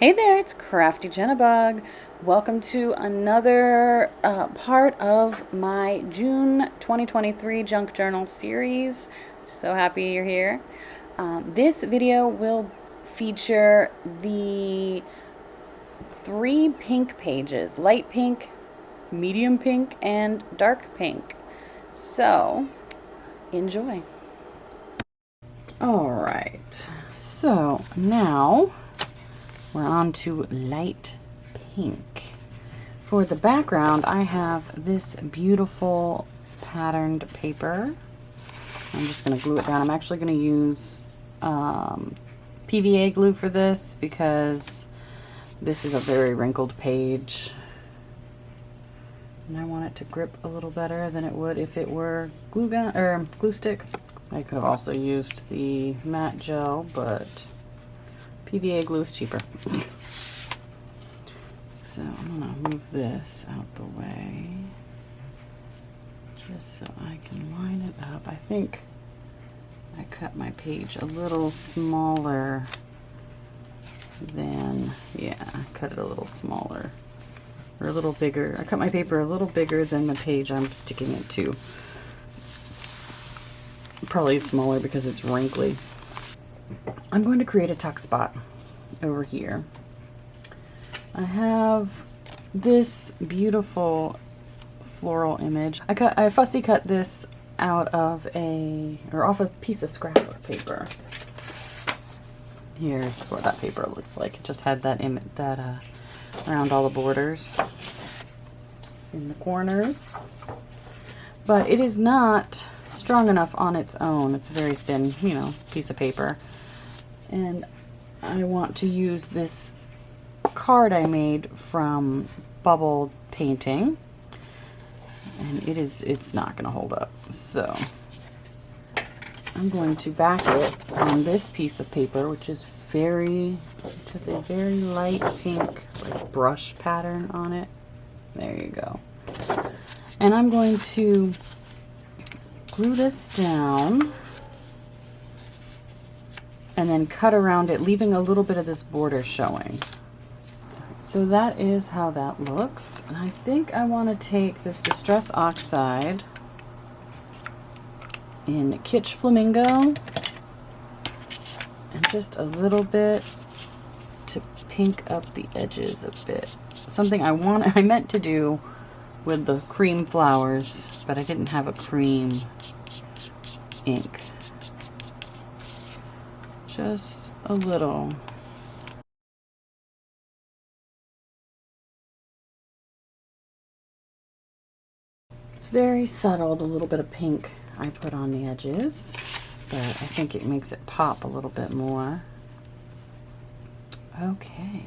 Hey there, it's Crafty Jennabug. Welcome to another part of my June 2023 Junk Journal series. So happy you're here. This video will feature the 3 pink pages: light pink, medium pink, and dark pink. So, enjoy. Alright, so now we're on to light pink. For the background, I have this beautiful patterned paper. I'm just going to glue it down. I'm actually going to use PVA glue for this because this is a very wrinkled page. And I want it to grip a little better than it would if it were glue gun or glue stick. I could have also used the matte gel, but PVA glue is cheaper. So I'm gonna move this out the way just so I can line it up. I think I cut my page a little smaller than, yeah, I cut it a little smaller or a little bigger. I cut my paper a little bigger than the page I'm sticking it to. Probably smaller because it's wrinkly. I'm going to create a tuck spot over here. I have this beautiful floral image. I fussy cut this out of off a piece of scrapbook paper. Here's what that paper looks like. It just had that image around all the borders in the corners, but it is not strong enough on its own. It's a very thin, piece of paper, and I want to use this card I made from bubble painting, and it's not going to hold up. So I'm going to back it on this piece of paper, which is a very light pink, like brush pattern on it. There you go. And I'm going to glue this down and then cut around it, leaving a little bit of this border showing. So that is how that looks. And I think I want to take this Distress Oxide in Kitsch Flamingo and just a little bit to pink up the edges a bit. Something I meant to do with the cream flowers, but I didn't have a cream ink. Just a little. It's very subtle, the little bit of pink I put on the edges, but I think it makes it pop a little bit more. Okay.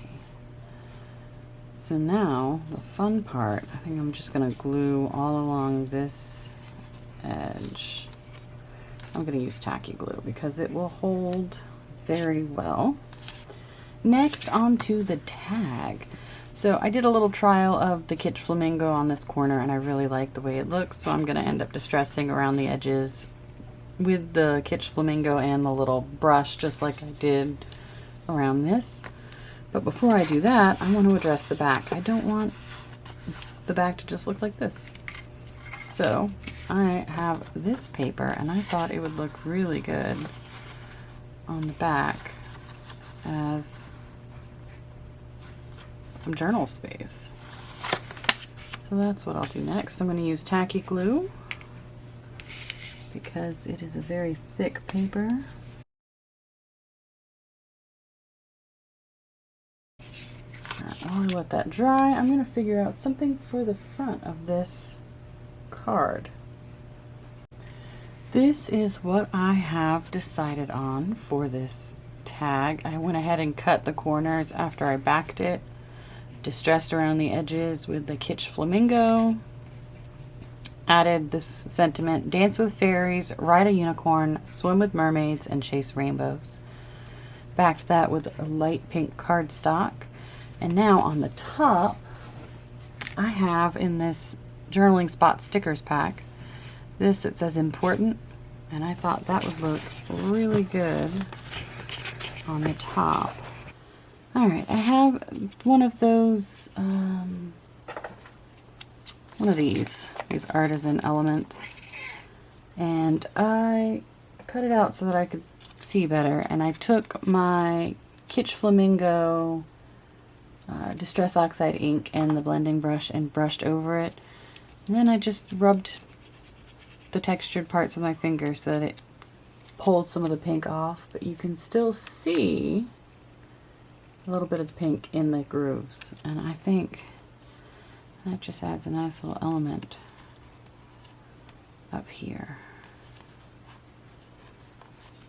So now, the fun part, I think I'm just going to glue all along this edge. I'm going to use tacky glue because it will hold very well. Next, on to the tag. So I did a little trial of the Kitsch Flamingo on this corner, and I really like the way it looks, so I'm going to end up distressing around the edges with the Kitsch Flamingo and the little brush, just like I did around this. But before I do that, I want to address the back. I don't want the back to just look like this. So I have this paper, and I thought it would look really good on the back as some journal space. So that's what I'll do next. I'm going to use tacky glue because it is a very thick paper. While I let that dry, I'm going to figure out something for the front of this card. This is what I have decided on for this tag. I went ahead and cut the corners after I backed it, distressed around the edges with the Kitsch Flamingo, added this sentiment: dance with fairies, ride a unicorn, swim with mermaids, and chase rainbows. Backed that with a light pink cardstock. And now on the top, I have in this Journaling Spot stickers pack this that says important, and I thought that would look really good on the top. All right, I have one of those, one of these artisan elements, and I cut it out so that I could see better, and I took my Kitsch Flamingo Distress Oxide ink and the blending brush and brushed over it, and then I just rubbed the textured parts of my finger so that it pulled some of the pink off, but you can still see a little bit of the pink in the grooves, and I think that just adds a nice little element up here.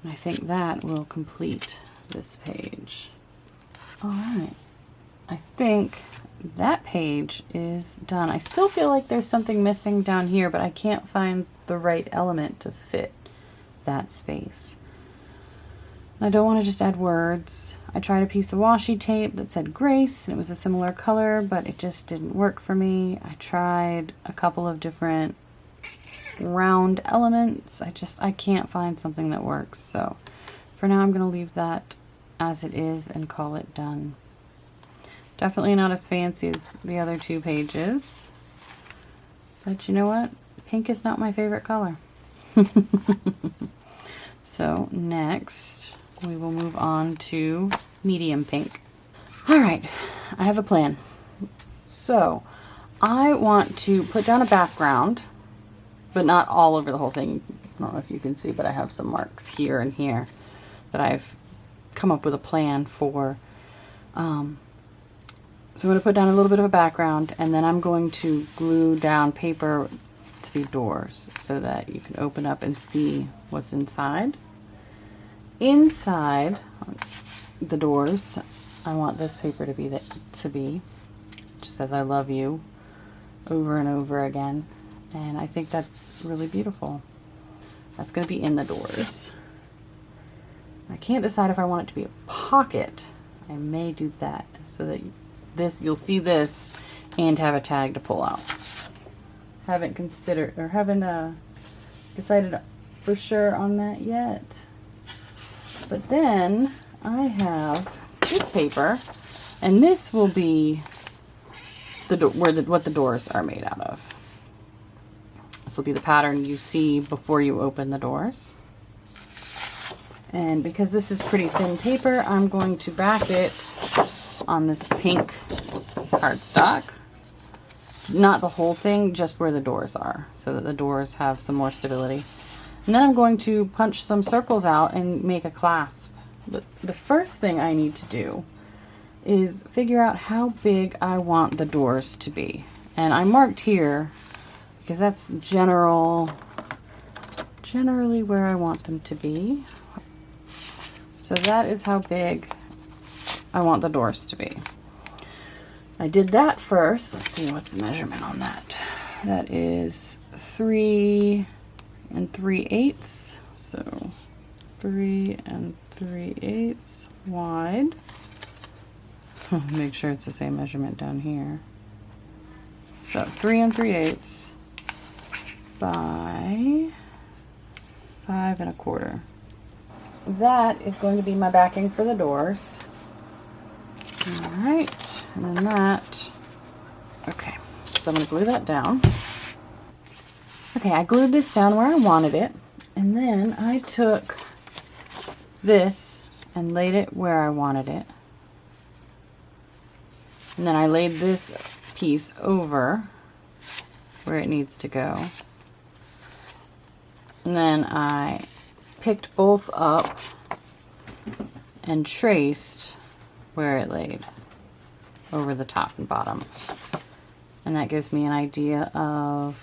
And I think that will complete this page. Alright, I think that page is done. I still feel like there's something missing down here, but I can't find the right element to fit that space. I don't want to just add words. I tried a piece of washi tape that said Grace, and it was a similar color, but it just didn't work for me. I tried a couple of different round elements. I can't find something that works. So for now, I'm going to leave that as it is and call it done. Definitely not as fancy as the other two pages, but you know what? Pink is not my favorite color. So next, we will move on to medium pink. All right, I have a plan. So I want to put down a background, but not all over the whole thing. I don't know if you can see, but I have some marks here and here that I've come up with a plan for. So I'm going to put down a little bit of a background, and then I'm going to glue down paper to the doors so that you can open up and see what's inside. Inside the doors, I want this paper to be just says I love you over and over again, and I think that's really beautiful. That's going to be in the doors. I can't decide if I want it to be a pocket. I may do that so that you'll see this and have a tag to pull out. Haven't decided for sure on that yet. But then I have this paper, and this will be what the doors are made out of. This will be the pattern you see before you open the doors. And because this is pretty thin paper, I'm going to back it on this pink cardstock. Not the whole thing, just where the doors are, so that the doors have some more stability. And then I'm going to punch some circles out and make a clasp. But the first thing I need to do is figure out how big I want the doors to be. And I marked here because that's generally where I want them to be. So that is how big I want the doors to be. I did that first. Let's see, what's the measurement on that? That is 3 3/8. So 3 3/8 wide. Make sure it's the same measurement down here. So 3 3/8 by 5 1/4. That is going to be my backing for the doors. All right, and then that. Okay, so I'm going to glue that down. Okay, I glued this down where I wanted it, and then I took this and laid it where I wanted it. And then I laid this piece over where it needs to go. And then I picked both up and traced where it laid over the top and bottom. And that gives me an idea of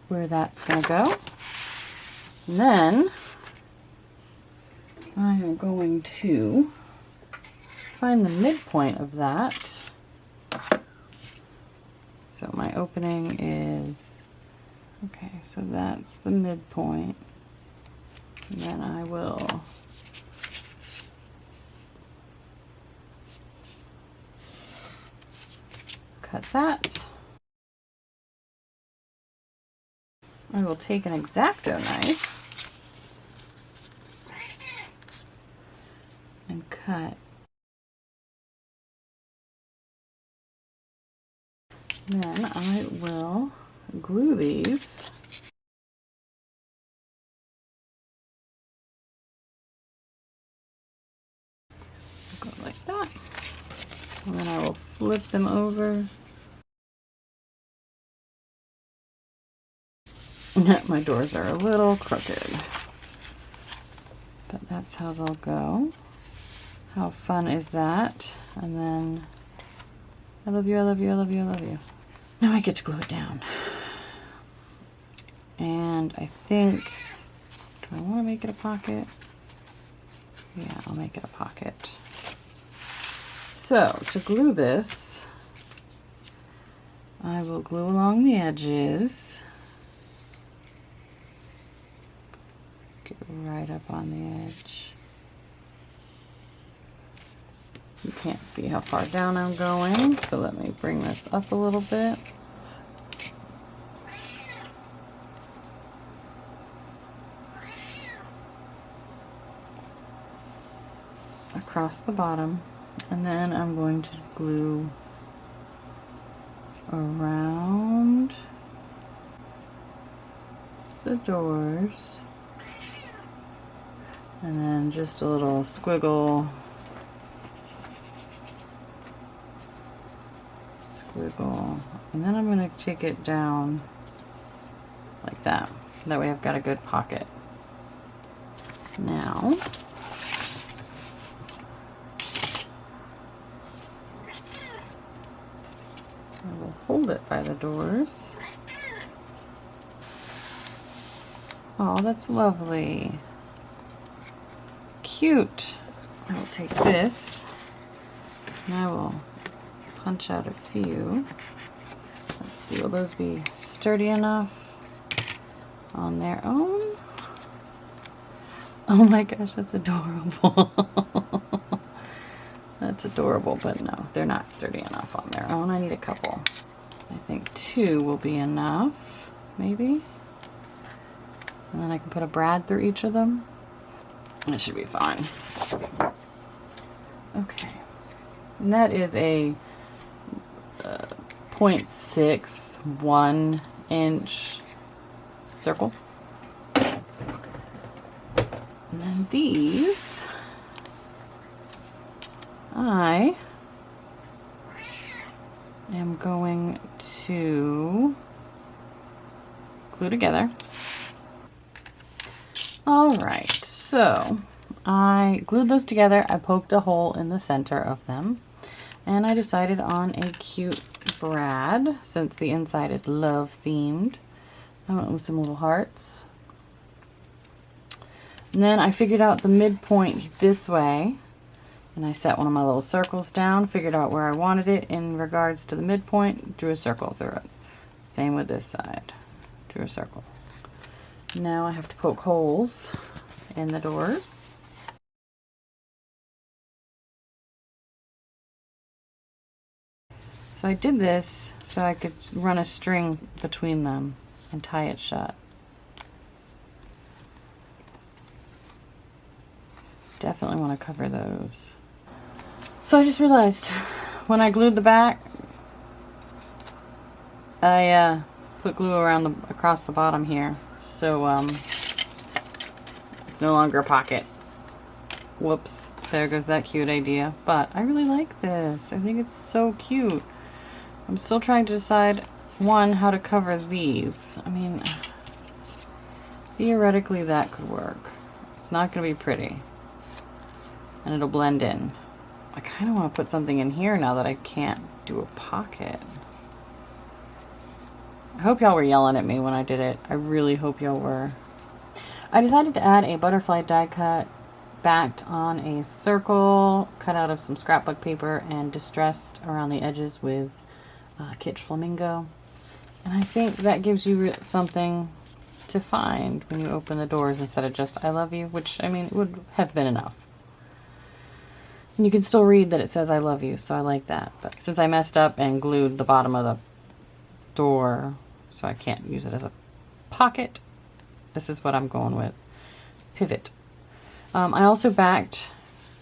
where that's going to go. And then I am going to find the midpoint of that. So my opening is, okay, so that's the midpoint. And then I will cut that. I will take an X-Acto knife and cut Then I will glue these. Go like that. And then I will flip them over. My doors are a little crooked, but that's how they'll go. How fun is that? And then, I love you, I love you, I love you, I love you. Now I get to glue it down. And I think, do I want to make it a pocket? Yeah, I'll make it a pocket. So, to glue this, I will glue along the edges. Get right up on the edge. You can't see how far down I'm going, so let me bring this up a little bit. Across the bottom, and then I'm going to glue around the doors, and then just a little squiggle, and then I'm going to take it down like that. That way I've got a good pocket. Now I will hold it by the doors. Oh, that's lovely. Cute. I will take this and I will punch out a few. Let's see, will those be sturdy enough on their own? Oh my gosh, that's adorable. That's adorable, but no, they're not sturdy enough on their own. I need a couple. I think 2 will be enough, maybe. And then I can put a brad through each of them. It should be fine. Okay. And that is a 0.61 inch circle. And then these, I am going to glue together. All right, so I glued those together. I poked a hole in the center of them, and I decided on a cute brad since the inside is love themed. I went with some little hearts. And then I figured out the midpoint this way, and I set one of my little circles down, figured out where I wanted it in regards to the midpoint, drew a circle through it. Same with this side, drew a circle. Now I have to poke holes in the doors. So I did this so I could run a string between them and tie it shut. Definitely want to cover those. So I just realized when I glued the back, I put glue around across the bottom here. So it's no longer a pocket. Whoops, there goes that cute idea. But I really like this. I think it's so cute. I'm still trying to decide, one, how to cover these. I mean, theoretically that could work. It's not going to be pretty. And it'll blend in. I kind of want to put something in here now that I can't do a pocket. I hope y'all were yelling at me when I did it. I really hope y'all were. I decided to add a butterfly die cut backed on a circle cut out of some scrapbook paper and distressed around the edges with Kitsch Flamingo. And I think that gives you something to find when you open the doors instead of just I love you, which, I mean, would have been enough. And you can still read that it says I love you, so I like that. But since I messed up and glued the bottom of the door, so I can't use it as a pocket, this is what I'm going with. Pivot. I also backed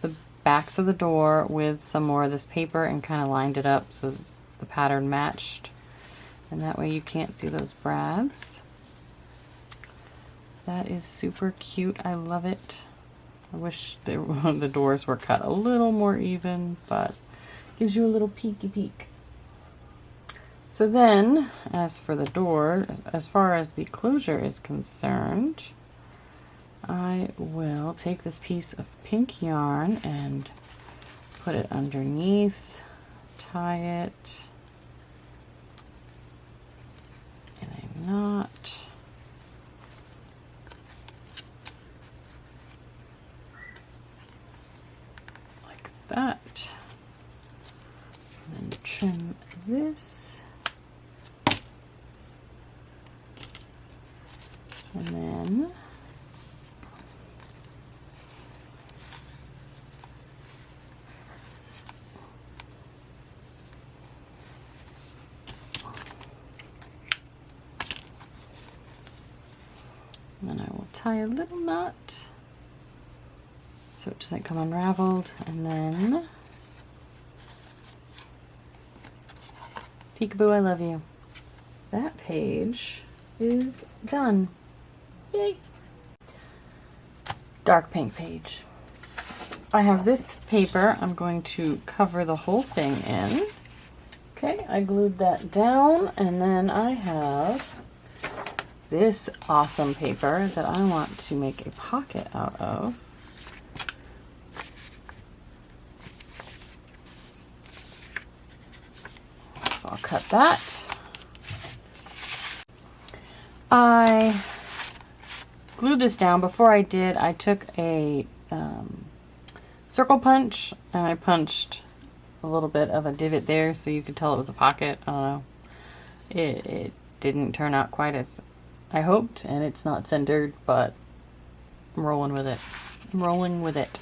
the backs of the door with some more of this paper and kind of lined it up so the pattern matched. And that way you can't see those brads. That is super cute. I love it. I wish the doors were cut a little more even, but gives you a little peeky peek. So then, as for the door, as far as the closure is concerned, I will take this piece of pink yarn and put it underneath, tie it in a knot. Like that. And then trim this. And then I will tie a little knot so it doesn't come unraveled, and then peekaboo, I love you. That page is done. Yay! Dark pink page. I have this paper I'm going to cover the whole thing in. Okay, I glued that down, and then I have this awesome paper that I want to make a pocket out of. So I'll cut that. I glued this down. Before I did, I took a circle punch and I punched a little bit of a divot there so you could tell it was a pocket. I don't know. It didn't turn out quite as I hoped, and it's not centered, but I'm rolling with it. I'm rolling with it.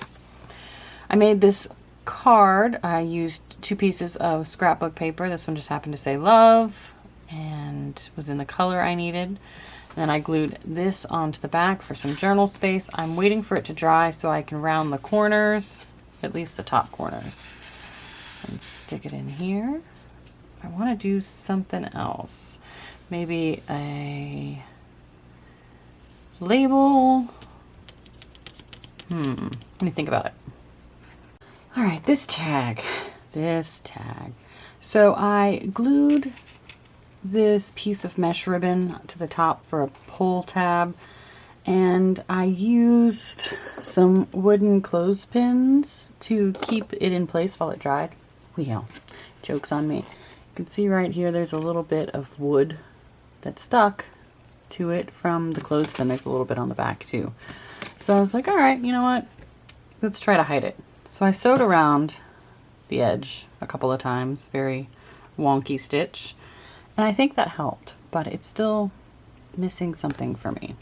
I made this card. I used 2 pieces of scrapbook paper. This one just happened to say love and was in the color I needed. Then I glued this onto the back for some journal space. I'm waiting for it to dry so I can round the corners, at least the top corners, and stick it in here. I want to do something else. Maybe a label. Let me think about it. All right, this tag. So I glued this piece of mesh ribbon to the top for a pull tab, and I used some wooden clothespins to keep it in place while it dried. Well, joke's on me. You can see right here there's a little bit of wood that stuck to it from the clothespin. There's a little bit on the back too. So I was like, all right, you know what? Let's try to hide it. So I sewed around the edge a couple of times, very wonky stitch. And I think that helped, but it's still missing something for me.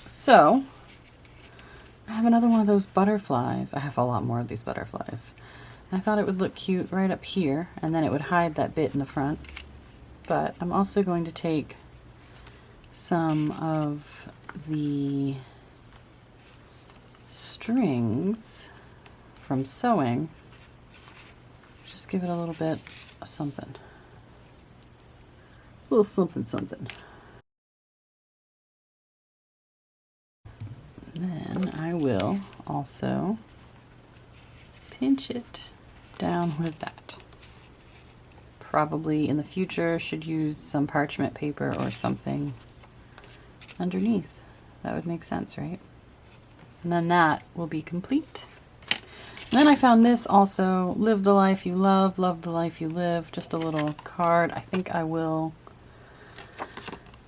So I have another one of those butterflies. I have a lot more of these butterflies. I thought it would look cute right up here, and then it would hide that bit in the front. But I'm also going to take some of the strings from sewing, just give it a little bit of something. A little something something. Then I will also pinch it down with that. Probably in the future should use some parchment paper or something underneath. That would make sense, right? And then that will be complete. And then I found this also, Live the Life You Love, Love the Life You Live, just a little card. I think I will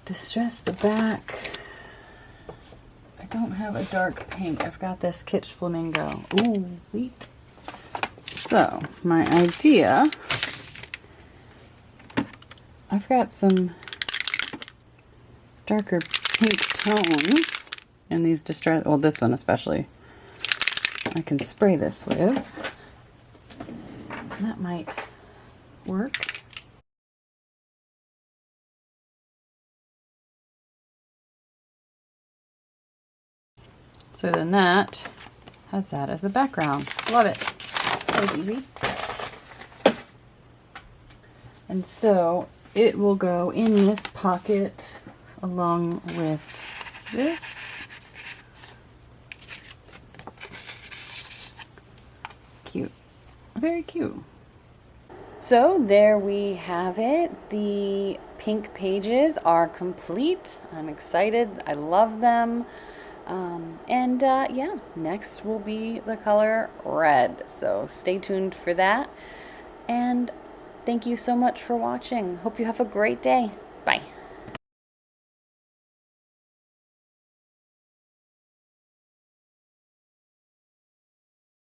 distress the back. I don't have a dark pink. I've got this Kitsch Flamingo. Ooh, wait. So, my idea, I've got some darker pink tones in these distress, well, this one especially. I can spray this with. That might work. So then that has that as a background. Love it. That was easy. And so it will go in this pocket along with this. Cute. Very cute. So there we have it. The pink pages are complete. I'm excited. I love them. Yeah, next will be the color red. So stay tuned for that. And thank you so much for watching. Hope you have a great day. Bye.